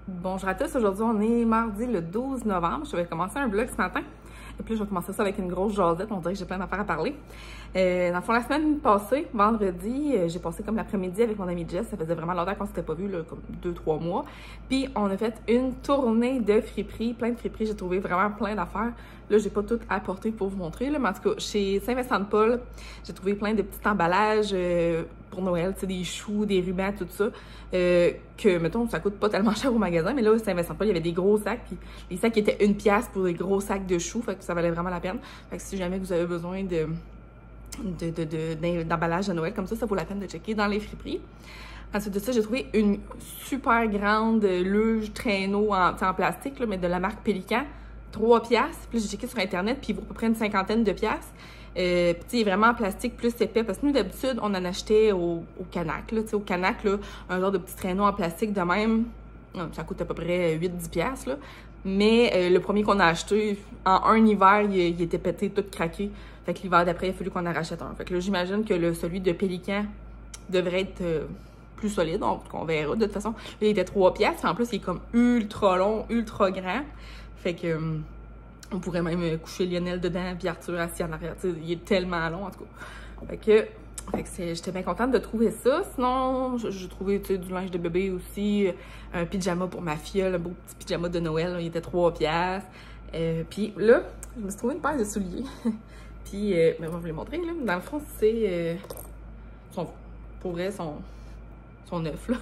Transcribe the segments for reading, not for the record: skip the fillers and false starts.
Bonjour à tous, aujourd'hui on est mardi le 12 novembre. Je vais commencer un vlog ce matin. Et puis je vais commencer ça avec une grosse jasette, on dirait que j'ai plein d'affaires à parler. Dans le fond, la semaine passée, vendredi, j'ai passé comme l'après-midi avec mon ami Jess. Ça faisait vraiment longtemps qu'on s'était pas vu, là, comme 2-3 mois. Puis on a fait une tournée de friperies, plein de friperies. J'ai trouvé vraiment plein d'affaires. Là, j'ai pas tout apporté pour vous montrer, là, mais en tout cas, chez Saint-Vincent-de-Paul, j'ai trouvé plein de petits emballages pour Noël, tu sais, des choux, des rubans, tout ça, que, mettons, ça coûte pas tellement cher au magasin, mais là, Saint-Vincent-de-Paul, il y avait des gros sacs, puis les sacs étaient 1 pièce pour des gros sacs de choux, fait que ça valait vraiment la peine. Fait que si jamais vous avez besoin d'emballage de Noël comme ça vaut la peine de checker dans les friperies. Ensuite de ça, j'ai trouvé une super grande luge traîneau en plastique, là, mais de la marque Pélican, 3 piastres. Puis j'ai checké sur Internet, puis il vaut à peu près une cinquantaine de piastres. Puis il est vraiment en plastique plus épais, parce que nous, d'habitude, on en achetait au Canac, là, tu sais, au Canac, là, un genre de petit traîneau en plastique de même, ça coûte à peu près 8-10 piastres, là. Mais le premier qu'on a acheté, en un hiver, il était pété, tout craqué. Fait que l'hiver d'après, il a fallu qu'on en rachète un. Fait que là, j'imagine que celui de Pélican devrait être plus solide, donc on verra. De toute façon, là, il était 3 piastres. En plus, il est comme ultra long, ultra grand. Fait que on pourrait même coucher Lionel dedans, puis Arthur assis en arrière. T'sais, il est tellement long, en tout cas. Fait que j'étais bien contente de trouver ça. Sinon, j'ai trouvé du linge de bébé aussi, un pyjama pour ma fille, un beau petit pyjama de Noël. Là, il était 3 piastres. Puis là, je me suis trouvé une paire de souliers. Puis, ben, je vais vous les montrer, là. Dans le fond, c'est... pour vrai, sont neufs, là.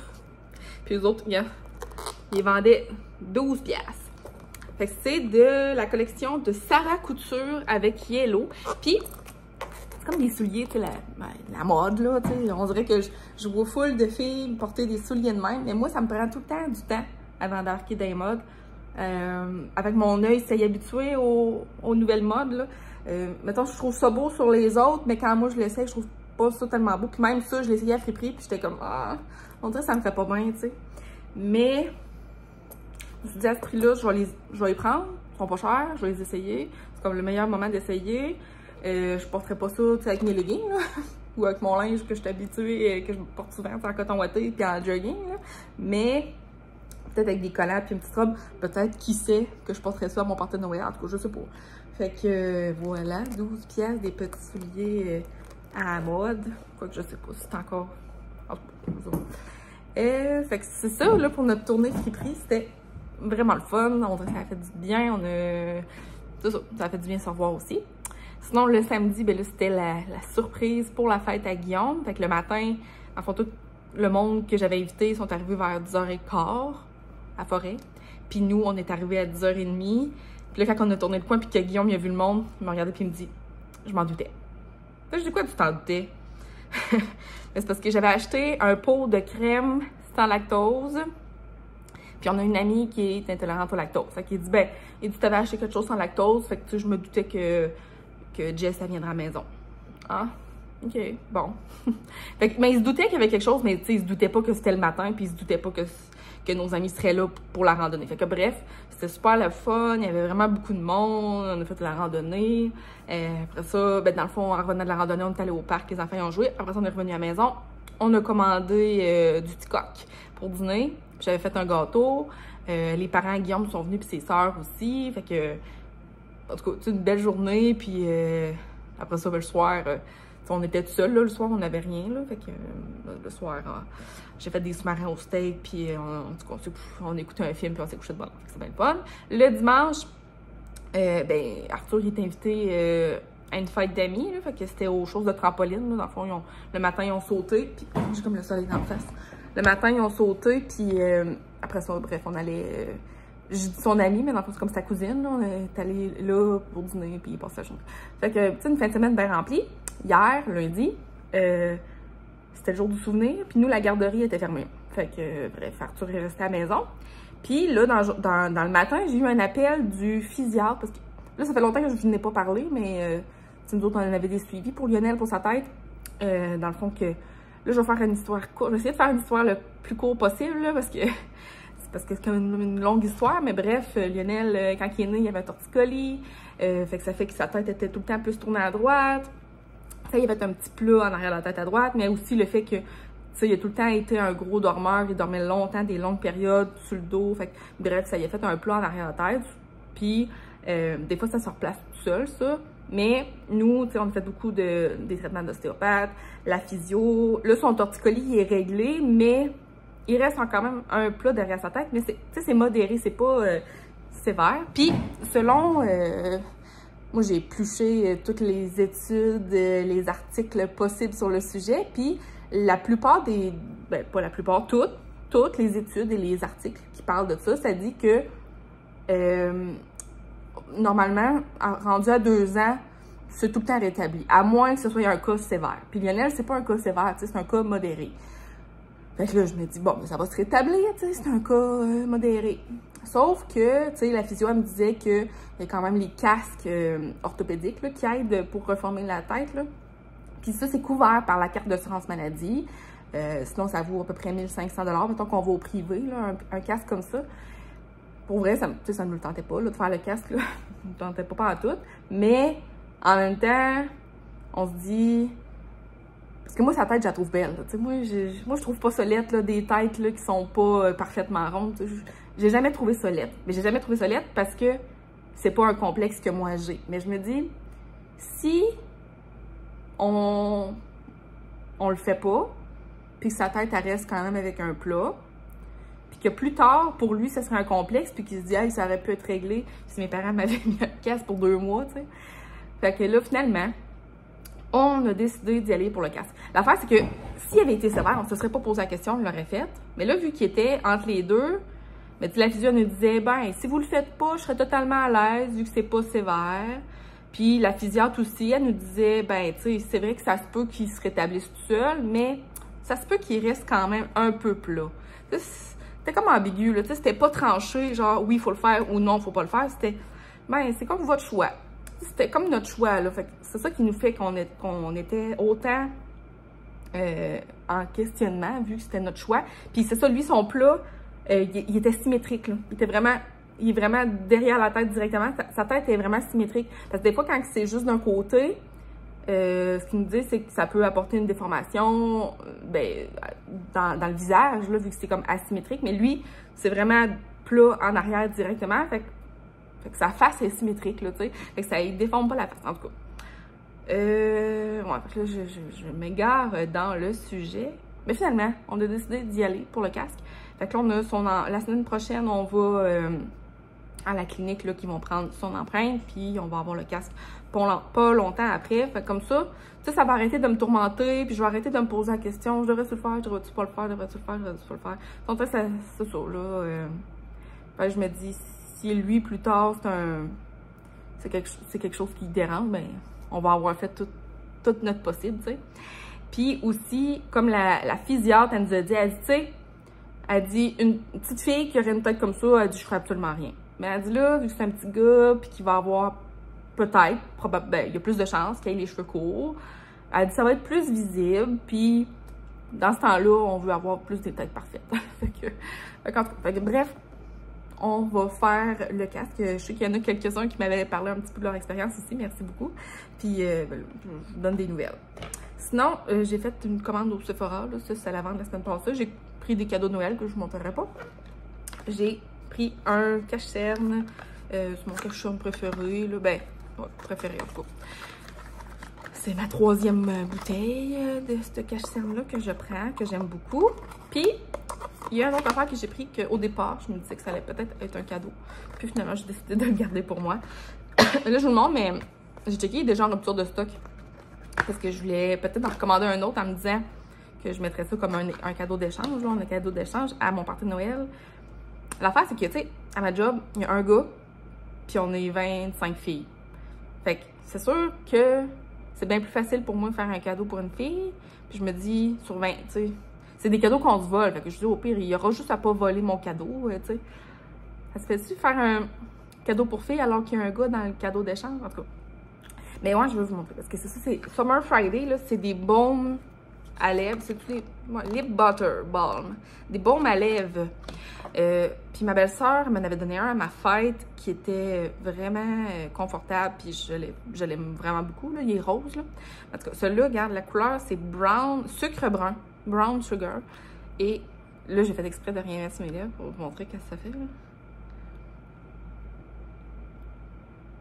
Puis les autres, regarde, ils vendaient 12 piastres. Fait que c'est de la collection de Sarah Couture avec Yellow. Puis, c'est comme des souliers, tu sais, la mode, là, tu sais. On dirait que je vois full de filles porter des souliers de même. Mais moi, ça me prend tout le temps du temps avant d'embarquer dans les modes. Avec mon œil, c'est y habitué aux nouvelles modes, là. Mettons, je trouve ça beau sur les autres, mais quand moi je l'essaye, je trouve pas ça tellement beau. Puis même ça, je l'ai essayé à friperie, puis j'étais comme, ah, on dirait que ça me fait pas bien, tu sais. Mais, je me suis dit, à ce prix-là, je vais les prendre. Ils sont pas chers, je vais les essayer. C'est comme le meilleur moment d'essayer. Je porterai pas ça, tu sais, avec mes leggings, là, ou avec mon linge que je suis habituée, que je porte souvent en coton ouaté puis en jogging, là. Mais, peut-être avec des collants puis une petite robe, peut-être, qui sait, que je porterais ça à mon party de Noël. En tout cas, je sais pas. Fait que voilà, 12 piastres, des petits souliers à la mode. Quoique je sais pas si c'est encore... fait que c'est ça, là, pour notre tournée friperie. C'était vraiment le fun. On dirait que ça a fait du bien. C'est ça, ça a fait du bien se revoir aussi. Sinon, le samedi, ben là, c'était la surprise pour la fête à Guillaume. Fait que le matin, en fait, tout le monde que j'avais invité sont arrivés vers 10h15 à Forêt. Puis nous, on est arrivés à 10h30. Puis là, quand on a tourné le coin, puis que Guillaume, il a vu le monde, il m'a regardé, puis il me dit, je m'en doutais. Là, je dis, quoi, tu t'en doutais? C'est parce que j'avais acheté un pot de crème sans lactose. Puis on a une amie qui est intolérante au lactose. Fait qu'il dit, ben, il dit, t'avais acheté quelque chose sans lactose. Fait que, tu sais, je me doutais que Jess, elle viendra à la maison. Ah, OK, bon. Fait que, mais il se doutait qu'il y avait quelque chose, mais tu sais, il se doutait pas que c'était le matin, puis il se doutait pas que nos amis seraient là pour la randonnée. Fait que bref, c'était super le fun, il y avait vraiment beaucoup de monde, on a fait la randonnée. Après ça, ben dans le fond, en revenant de la randonnée, on est allé au parc, les enfants ont joué. Après ça, on est revenu à la maison. On a commandé du ticoc pour dîner. J'avais fait un gâteau. Les parents de Guillaume sont venus, puis ses sœurs aussi. Fait que, en tout cas, une belle journée. Puis après ça, ben, le soir... on était tout seul, là, le soir, on n'avait rien, là, fait que le soir, j'ai fait des sous-marins au steak, puis en tout cas, on écoutait un film, puis on s'est couché de bonne heure, c'est bien le fun. Le dimanche, ben, Arthur, il est invité à une fête d'amis, là, fait que c'était aux choses de trampoline, là, dans le fond, le matin, ils ont sauté, puis j'ai comme le soleil dans la face. Le matin, ils ont sauté, puis après ça, bref, on allait... j'ai dit son ami, mais dans le fond, c'est comme sa cousine, là, on est allé là pour dîner, puis il passe la journée. Fait que, tu sais, une fin de semaine bien remplie. Hier, lundi, c'était le jour du souvenir, puis nous, la garderie était fermée. Fait que, bref, Arthur est resté à la maison. Puis là, dans le matin, j'ai eu un appel du physiatre, parce que là, ça fait longtemps que je ne venais pas parler, mais nous autres, on en avait des suivis pour Lionel, pour sa tête. Dans le fond, que là, je vais faire une histoire courte. Je vais essayer de faire une histoire le plus court possible, là, parce que c'est comme une longue histoire, mais bref, Lionel, quand il est né, il avait un torticolis, fait que ça fait que sa tête était tout le temps plus tournée à droite. Ça, il y avait un petit plat en arrière de la tête à droite, mais aussi le fait que sais, il a tout le temps été un gros dormeur, il dormait longtemps, des longues périodes sur le dos, fait que, bref, ça y a fait un plat en arrière de la tête, puis des fois ça se replace tout seul, ça, mais nous, tu sais, on a fait beaucoup des traitements d'ostéopathe, la physio, là, son torticolis, il est réglé, mais il reste quand même un plat derrière sa tête, mais c'est modéré, c'est pas sévère. Puis, selon... moi, j'ai épluché toutes les études, les articles possibles sur le sujet, puis la plupart des... Ben, pas la plupart, toutes les études et les articles qui parlent de ça, ça dit que normalement, rendu à 2 ans, c'est tout le temps rétabli, à moins que ce soit un cas sévère. Puis Lionel, c'est pas un cas sévère, c'est un cas modéré. Fait que là, je me dis, bon, ça va se rétablir, c'est un cas modéré. Sauf que, tu sais, la physio, elle me disait qu'il y a quand même les casques orthopédiques là, qui aident pour reformer la tête, là. Puis ça, c'est couvert par la carte d'assurance maladie. Sinon, ça vaut à peu près 1500 $. Mettons qu'on va au privé, là, un casque comme ça. Pour vrai, ça ne me le tentait pas, là, de faire le casque, là. Ça me tentait pas à tout. Mais, en même temps, on se dit... Parce que moi, sa tête, je la trouve belle. Moi, je trouve pas ça laid, là, des têtes là, qui sont pas parfaitement rondes. J'ai jamais trouvé ça laid. Mais j'ai jamais trouvé ça laid parce que c'est pas un complexe que moi j'ai. Mais je me dis, si on le fait pas, puis que sa tête, elle reste quand même avec un plat, puis que plus tard, pour lui, ça serait un complexe, puis qu'il se dit, hey, ça aurait pu être réglé si mes parents m'avaient mis un casque pour 2 mois, tu sais. Fait que là, finalement, on a décidé d'y aller pour le casque. L'affaire, c'est que s'il avait été sévère, on ne se serait pas posé la question, on l'aurait fait. Mais là, vu qu'il était entre les deux, mais la physio nous disait, ben, si vous le faites pas, je serais totalement à l'aise, vu que c'est pas sévère. Puis la physiatre aussi, elle nous disait, ben, tu sais, c'est vrai que ça se peut qu'il se rétablisse tout seul, mais ça se peut qu'il reste quand même un peu plat. C'était comme ambigu, là, tu sais, c'était pas tranché, genre, oui, il faut le faire ou non, il faut pas le faire. C'était, ben, c'est comme votre choix. C'était comme notre choix, là. Fait que c'est ça qui nous fait qu'on était autant en questionnement, vu que c'était notre choix. Puis c'est ça, lui, son plat, il était symétrique, là. Il est vraiment derrière la tête directement. Sa tête est vraiment symétrique. Parce que des fois, quand c'est juste d'un côté, ce qu'il nous dit, c'est que ça peut apporter une déformation ben, dans le visage, là, vu que c'est comme asymétrique. Mais lui, c'est vraiment plat en arrière directement. Fait que sa face est symétrique, là, tu sais. Fait que ça ne déforme pas la face, en tout cas. Ouais, fait que là, je m'égare dans le sujet. Mais finalement, on a décidé d'y aller pour le casque. Fait que là, on a la semaine prochaine, on va à la clinique, là, qui vont prendre son empreinte, puis on va avoir le casque pas longtemps après. Fait que comme ça, tu sais, ça va arrêter de me tourmenter, puis je vais arrêter de me poser la question, je devrais-tu le faire, je devrais-tu pas le faire, devrais-tu le faire, devrais-tu pas le faire. Donc, c'est ça, là. Fait que je me dis, si lui, plus tard, c'est quelque chose qui dérange, ben, on va avoir fait tout notre possible, tu sais. Puis aussi, comme la physiatre, elle nous a dit, tu sais, elle dit, une petite fille qui aurait une tête comme ça, elle dit, je ferais absolument rien. Mais elle dit là, vu que c'est un petit gars, puis qu'il va avoir peut-être, probablement, ben, il y a plus de chances qu'il ait les cheveux courts. Elle dit, ça va être plus visible, puis dans ce temps-là, on veut avoir plus des têtes parfaites. Fait que, bref, on va faire le casque. Je sais qu'il y en a quelques-uns qui m'avaient parlé un petit peu de leur expérience ici. Merci beaucoup. Puis, je vous donne des nouvelles. Sinon, j'ai fait une commande au Sephora. Là, ça, c'est à la vente la semaine passée. J'ai pris des cadeaux de Noël que je ne vous montrerai pas. J'ai pris un cache-cerne. C'est mon cache-cerne préféré. Là. Ben, ouais, préféré en tout cas. C'est ma 3e bouteille de ce cache-cerne-là que je prends, que j'aime beaucoup. Puis, il y a un autre affaire que j'ai pris qu'au départ, je me disais que ça allait peut-être être un cadeau. Puis finalement, j'ai décidé de le garder pour moi. Là, je vous le montre, mais j'ai checké, il est déjà en rupture de stock. Parce que je voulais peut-être en recommander un autre en me disant que je mettrais ça comme un cadeau d'échange, un cadeau d'échange à mon party de Noël. L'affaire, c'est que, tu sais, à ma job, il y a un gars, puis on est 25 filles. Fait que c'est sûr que c'est bien plus facile pour moi de faire un cadeau pour une fille. Puis je me dis, sur 20, tu sais, c'est des cadeaux qu'on se vole. Fait que je dis, au pire, il y aura juste à pas voler mon cadeau, tu sais. Ça se fait-tu faire un cadeau pour fille alors qu'il y a un gars dans le cadeau d'échange, en tout cas. Mais ouais, je vais vous montrer. Parce que c'est ça, c'est Summer Friday, là, c'est des baumes à lèvres. C'est tous les lip butter balm. Des baumes à lèvres. Puis ma belle-sœur m'en avait donné un à ma fête qui était vraiment confortable. Puis je l'aime vraiment beaucoup, là. Il est rose, là. En tout cas, celui-là, regarde, la couleur, c'est brown, sucre brun. Brown Sugar. Et là, j'ai fait exprès de rien mettre sur mes lèvres pour vous montrer qu'est-ce que ça fait. Là.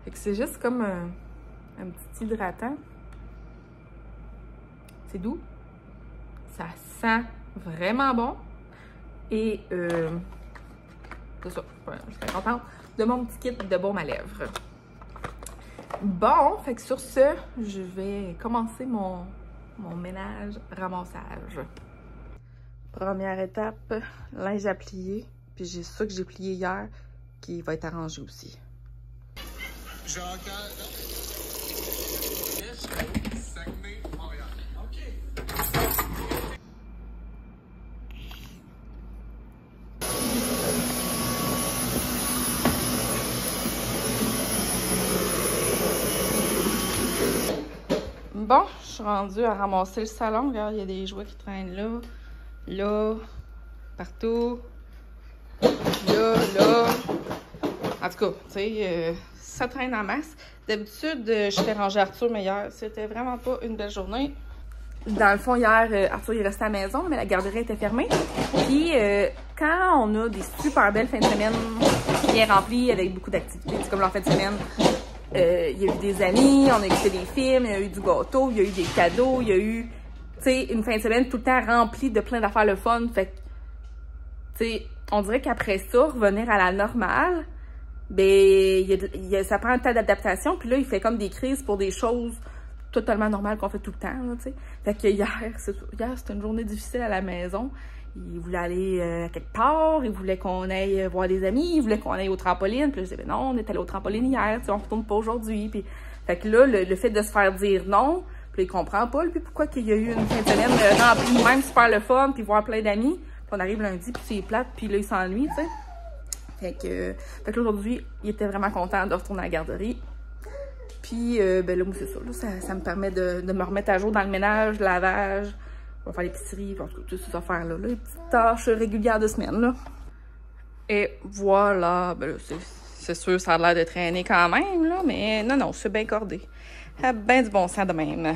Fait que c'est juste comme un petit hydratant. C'est doux. Ça sent vraiment bon. Et c'est ça. Je suis contente de mon petit kit de baume à lèvres. Bon, fait que sur ce, je vais commencer mon ménage ramassage. Première étape, linge à plier. Puis j'ai ça que j'ai plié hier qui va être arrangé aussi. Bon, je suis rendue à ramasser le salon. Regarde, il y a des jouets qui traînent là, là, partout, là. En tout cas, tu sais, ça traîne en masse. D'habitude, je fais ranger Arthur, mais hier, c'était vraiment pas une belle journée. Dans le fond, hier, Arthur il restait à la maison, mais la garderie était fermée. Puis, quand on a des super belles fins de semaine bien remplies avec beaucoup d'activités, c'est comme leur fin de semaine, il y a eu des amis, on a écouté des films, il y a eu du gâteau, il y a eu des cadeaux, il y a eu, tu sais, une fin de semaine tout le temps remplie de plein d'affaires le fun. Fait que, tu sais, on dirait qu'après ça, revenir à la normale, ben, ça prend un temps d'adaptation. Puis là, il fait comme des crises pour des choses totalement normales qu'on fait tout le temps, tu sais. Fait que hier, c'était une journée difficile à la maison. Il voulait aller à quelque part, il voulait qu'on aille voir des amis, il voulait qu'on aille au trampoline. Puis là, je disais, ben non, on est allé au trampoline hier, tu sais, on retourne pas aujourd'hui. Puis, fait que là, le fait de se faire dire non, puis il comprend pas, puis pourquoi qu'il y a eu une fin de semaine remplie, même super le fun, puis voir plein d'amis. Puis on arrive lundi, puis c'est plate, puis là, il s'ennuie, tu sais. Fait que aujourd'hui, il était vraiment content de retourner à la garderie. Puis, ben là, moi, c'est ça, là, ça me permet de me remettre à jour dans le ménage, le lavage. On va faire l'épicerie, toutes ces affaires-là, les petites tâches régulières de semaine, là. Et voilà, ben là, c'est sûr, ça a l'air de traîner quand même, là, mais non, c'est bien cordé. Ah, ben du bon sens de même.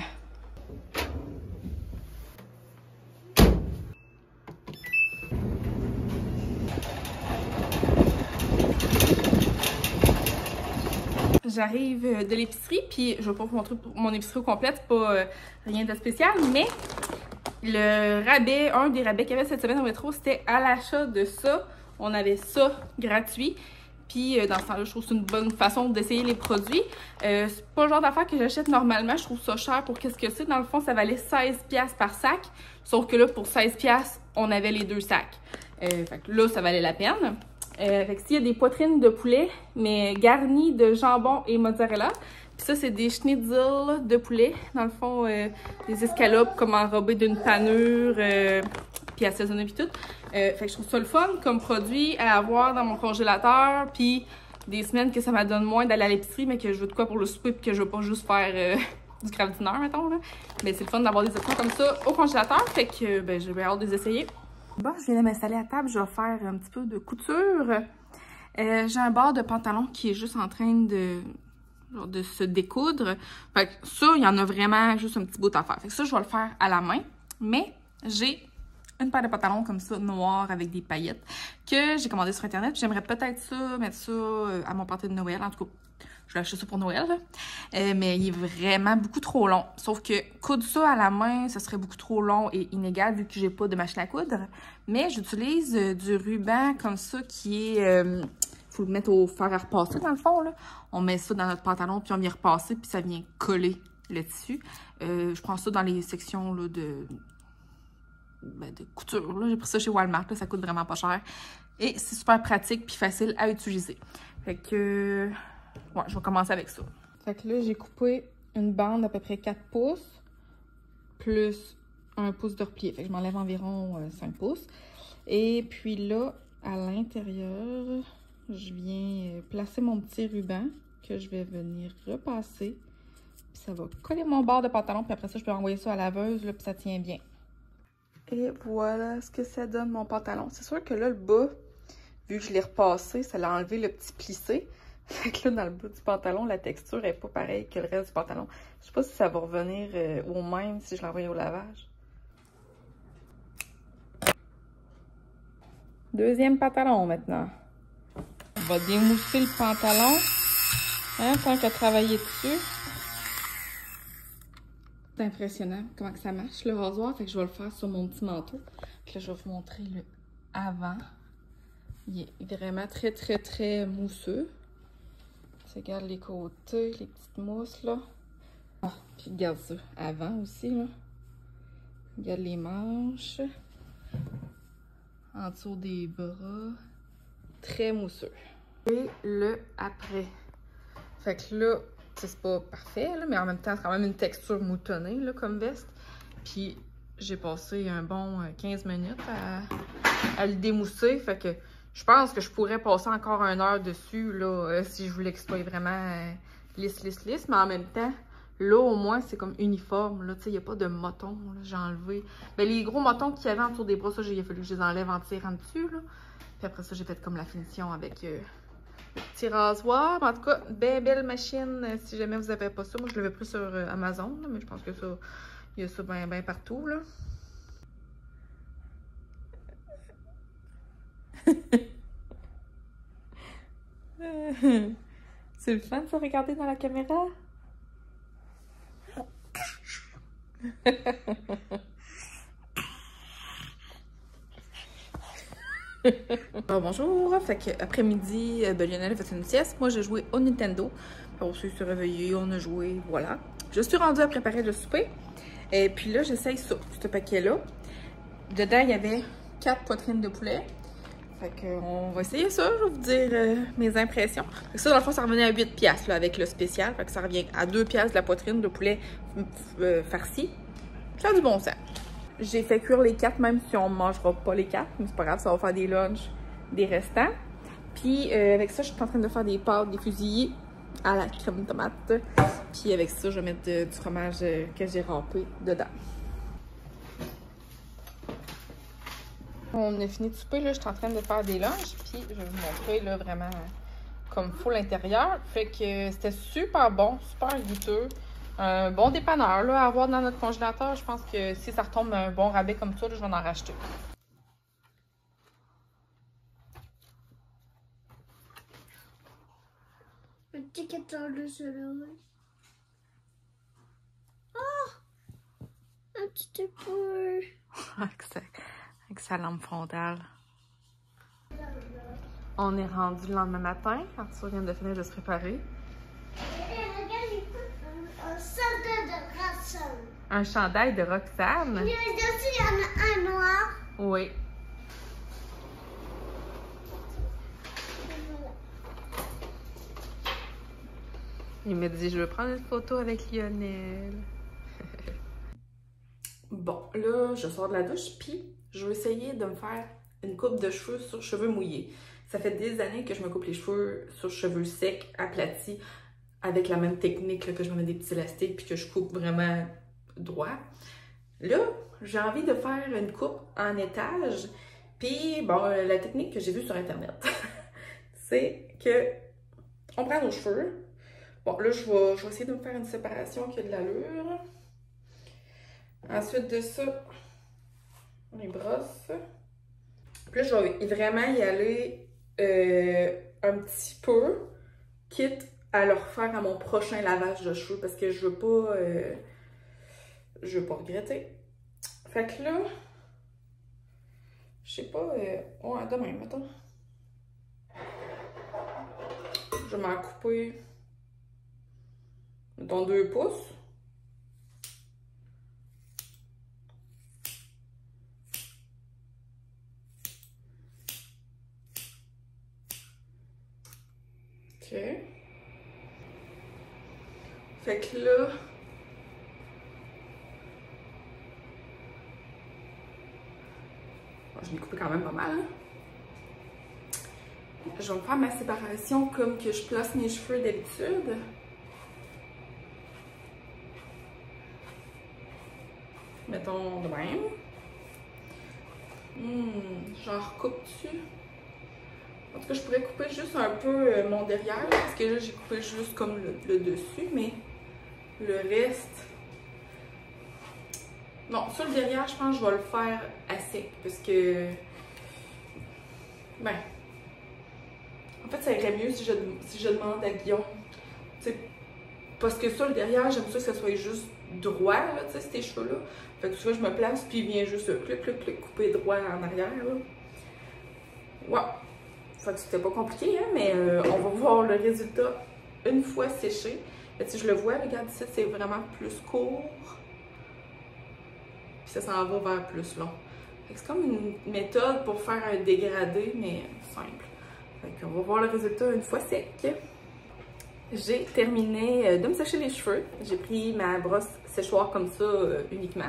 J'arrive de l'épicerie, puis je vais pas vous montrer mon épicerie au complet, c'est pas rien de spécial, mais le rabais, un des rabais qu'il y avait cette semaine au métro, c'était à l'achat de ça. On avait ça gratuit. Puis dans ce temps-là, je trouve que c'est une bonne façon d'essayer les produits. C'est pas le genre d'affaire que j'achète normalement. Je trouve ça cher pour qu'est-ce que c'est. Dans le fond, ça valait 16$ par sac. Sauf que là, pour 16$, on avait les 2 sacs. Fait que là, ça valait la peine. Fait que s'il y a des poitrines de poulet, mais garnies de jambon et mozzarella. Puis ça, c'est des schnitzels de poulet. Dans le fond, des escalopes comme enrobées d'une panure, puis assaisonnées puis tout. Fait que je trouve ça le fun comme produit à avoir dans mon congélateur. Puis des semaines que ça me donne moins d'aller à l'épicerie, mais que je veux de quoi pour le souper, puis que je veux pas juste faire du craft dinner, mettons. Là. Mais c'est le fun d'avoir des options comme ça au congélateur. Fait que ben, j'ai hâte de les essayer. Bon, je viens de m'installer à table. Je vais faire un petit peu de couture. J'ai un bord de pantalon qui est juste en train de se découdre. Fait que ça, il y en a vraiment juste un petit bout à faire. Fait que ça, je vais le faire à la main. Mais j'ai une paire de pantalons comme ça, noirs avec des paillettes, que j'ai commandé sur Internet. J'aimerais peut-être ça, mettre ça à mon party de Noël. En tout cas, je vais acheter ça pour Noël. Mais il est vraiment beaucoup trop long. Sauf que coudre ça à la main, ça serait beaucoup trop long et inégal vu que j'ai pas de machine à coudre. Mais j'utilise du ruban comme ça qui est... faut le mettre au fer à repasser dans le fond, là. On met ça dans notre pantalon, puis on vient repasser, puis ça vient coller le tissu. Je prends ça dans les sections là, de couture. J'ai pris ça chez Walmart, là, ça coûte vraiment pas cher. Et c'est super pratique puis facile à utiliser. Fait que, ouais, je vais commencer avec ça. Fait que là, j'ai coupé une bande d'à peu près 4 pouces, plus 1 pouce de replié. Fait que je m'enlève environ 5 pouces. Et puis là, à l'intérieur... je viens placer mon petit ruban que je vais venir repasser. Puis ça va coller mon bord de pantalon. Puis après ça, je peux envoyer ça à la laveuse, là, puis ça tient bien. Et voilà ce que ça donne, mon pantalon. C'est sûr que là, le bas, vu que je l'ai repassé, ça l'a enlevé le petit plissé. Fait que là, dans le bas du pantalon, la texture n'est pas pareille que le reste du pantalon. Je sais pas si ça va revenir au même si je l'envoie au lavage. Deuxième pantalon maintenant. On va démousser le pantalon. Hein, tant qu'à travailler dessus. C'est impressionnant comment que ça marche, le rasoir. Fait que je vais le faire sur mon petit manteau. Puis là, je vais vous montrer le avant. Il est vraiment très mousseux. Ça regarde les côtés, les petites mousses, là. Ah, puis regarde ça, avant aussi, là. Regarde les manches. En dessous des bras. Très mousseux. Et le après. Fait que là, c'est pas parfait, là, mais en même temps, c'est quand même une texture moutonnée, là, comme veste. Puis j'ai passé un bon 15 minutes à le démousser. Fait que je pense que je pourrais passer encore 1 heure dessus, là, si je voulais que ce soit vraiment lisse. Mais en même temps, là, au moins, c'est comme uniforme, là. Tu sais, il n'y a pas de motons, là, j'ai enlevé. Ben, les gros motons qu'il y avait autour des bras, ça, il a fallu que je les enlève en tirant dessus, là. Puis après ça, j'ai fait comme la finition avec le petit rasoir. En tout cas, belle machine. Si jamais vous n'avez pas ça, moi, je l'avais pris sur Amazon, là, mais je pense que ça, il y a ça bien partout, là. C'est le fun, ça, regarder dans la caméra? Bonjour, fait que après-midi, Lionel a fait une sieste. Moi, j'ai joué au Nintendo. On s'est réveillé, on a joué, voilà. Je suis rendue à préparer le souper. Et puis là, j'essaye ça, ce paquet-là. Dedans, il y avait 4 poitrines de poulet. Fait qu'on va essayer ça, je vais vous dire mes impressions. Fait que ça, dans le fond, ça revenait à 8 piastres là, avec le spécial. Fait que ça revient à 2 piastres de la poitrine de poulet farci. Ça a du bon sens. J'ai fait cuire les 4, même si on ne mangera pas les 4. Mais c'est pas grave, ça va faire des lunchs, des restants. Puis avec ça, je suis en train de faire des pâtes, des fusillés à la crème tomate. Puis avec ça, je vais mettre du fromage que j'ai râpé dedans. On a fini de souper, là, je suis en train de faire des lunchs, puis je vais vous montrer là, vraiment comme il faut l'intérieur. Fait que c'était super bon, super goûteux. Un bon dépanneur là, à avoir dans notre congélateur. Je pense que si ça retombe un bon rabais comme ça, là, je vais en racheter. Un petit 14 cela. Oh! Un petit peu. Avec sa lampe frontale. On est rendu le lendemain matin. Arthur vient de finir de se préparer. Un chandail de Roxane. Un chandail de Roxane? Il y en a un noir. Oui. Il me dit, je veux prendre une photo avec Lionel. Bon, là, je sors de la douche, puis je vais essayer de me faire une coupe de cheveux sur cheveux mouillés. Ça fait des années que je me coupe les cheveux sur cheveux secs, aplatis, avec la même technique là, que je me mets des petits élastiques puis que je coupe vraiment droit. Là, j'ai envie de faire une coupe en étage. Puis, bon, la technique que j'ai vue sur Internet, c'est que on prend nos cheveux. Bon, là, je vais essayer de me faire une séparation qui a de l'allure. Ensuite de ça, on les brosse. Puis là, je vais vraiment y aller un petit peu, quitte à le refaire à mon prochain lavage de cheveux parce que je veux pas regretter. Fait que là, je sais pas, demain, mettons. Je vais m'en couper, mettons 2 pouces. OK. Fait que là, je l'ai coupé quand même pas mal. Hein? Je vais me faire ma séparation comme que je place mes cheveux d'habitude. Mettons de même. J'en recoupe dessus. En tout cas, je pourrais couper juste un peu mon derrière, parce que là, j'ai coupé juste comme le dessus, mais le reste... Non, sur le derrière, je pense que je vais le faire à sec, parce que Ben, en fait, ça irait mieux si je demande à Guillaume. Tu sais, parce que ça, le derrière, j'aime ça que ça soit juste droit, là, tu sais, ces cheveux-là. Fait que tu vois, je me place, puis il vient juste couper droit en arrière, là. Ouais. Fait que c'était pas compliqué, hein, mais on va voir le résultat une fois séché. Là, si je le vois, regarde ici, c'est vraiment plus court. Puis ça s'en va vers plus long. C'est comme une méthode pour faire un dégradé, mais simple. Fait qu'on va voir le résultat une fois sec. J'ai terminé de me sécher les cheveux. J'ai pris ma brosse séchoir comme ça uniquement.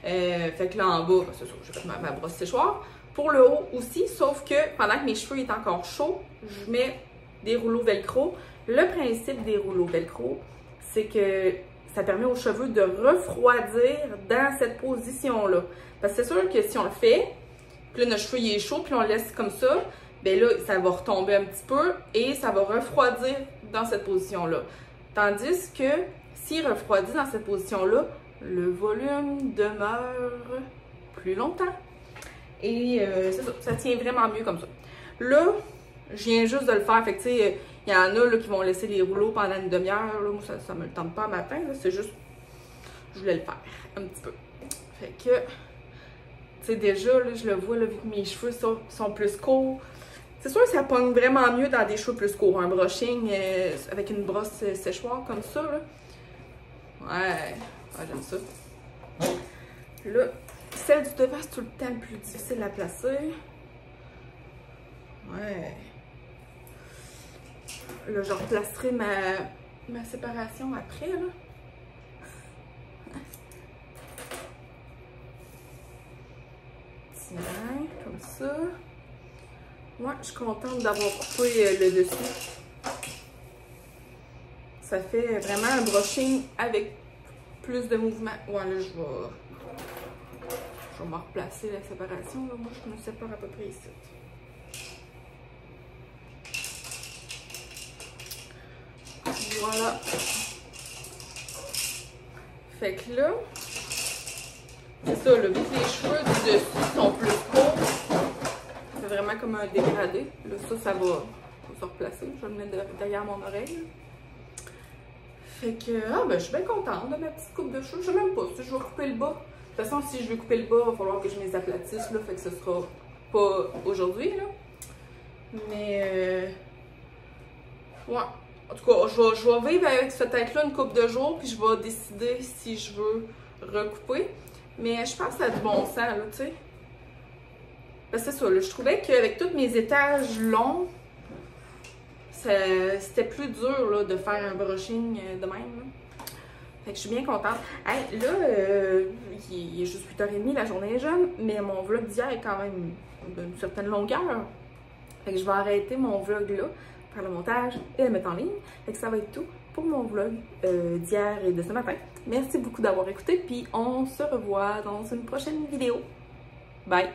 Fait que là en bas, c'est ça, j'ai pris ma brosse séchoir. Pour le haut aussi, sauf que pendant que mes cheveux étaient encore chauds, je mets des rouleaux velcro. Le principe des rouleaux velcro, c'est que ça permet aux cheveux de refroidir dans cette position-là. Parce que c'est sûr que si on le fait, puis là notre cheveu il est chaud, puis on le laisse comme ça, bien là, ça va retomber un petit peu et ça va refroidir dans cette position-là. Tandis que s'il refroidit dans cette position-là, le volume demeure plus longtemps. Et c'est ça, ça tient vraiment mieux comme ça. Là, je viens juste de le faire. Fait que tu sais, il y en a là, qui vont laisser les rouleaux pendant une demi-heure. Moi, ça me le tente pas le matin. C'est juste, je voulais le faire un petit peu. Fait que, tu sais, déjà, là, je le vois, là, vu que mes cheveux sont plus courts. C'est sûr que ça pogne vraiment mieux dans des cheveux plus courts. Un brushing avec une brosse séchoir comme ça, là. Ouais, j'aime ça. Là, celle du devant, c'est tout le temps le plus difficile à placer. Ouais. Là, je replacerai ma séparation après, là. Tiens, comme ça. Moi, je suis contente d'avoir coupé le dessus. Ça fait vraiment un brushing avec plus de mouvement. Ouais, là, je vais me replacer la séparation. Là. Moi, je me sépare à peu près ici. Voilà. Fait que là, c'est ça, là, vu que les cheveux du dessus sont plus courts, c'est vraiment comme un dégradé. Là, ça va se replacer. Je vais le mettre derrière mon oreille. Là. Fait que, ben, je suis bien contente de ma petite coupe de cheveux. Je sais même pas si je vais couper le bas. De toute façon, si je veux couper le bas, il va falloir que je me les aplatisse, là. Fait que ce sera pas aujourd'hui, là. Mais, ouais. En tout cas, je vais vivre avec cette tête-là une couple de jours, puis je vais décider si je veux recouper. Mais je pense que ça a du bon sens, là, tu sais. Parce que c'est ça, là, je trouvais qu'avec tous mes étages longs, c'était plus dur, là, de faire un brushing de même, là. Fait que je suis bien contente. Hey, là, il est juste 8h30, la journée est jeune, mais mon vlog d'hier est quand même d'une certaine longueur. Fait que je vais arrêter mon vlog là, faire le montage et le mettre en ligne. Fait que ça va être tout pour mon vlog d'hier et de ce matin. Merci beaucoup d'avoir écouté, puis on se revoit dans une prochaine vidéo. Bye!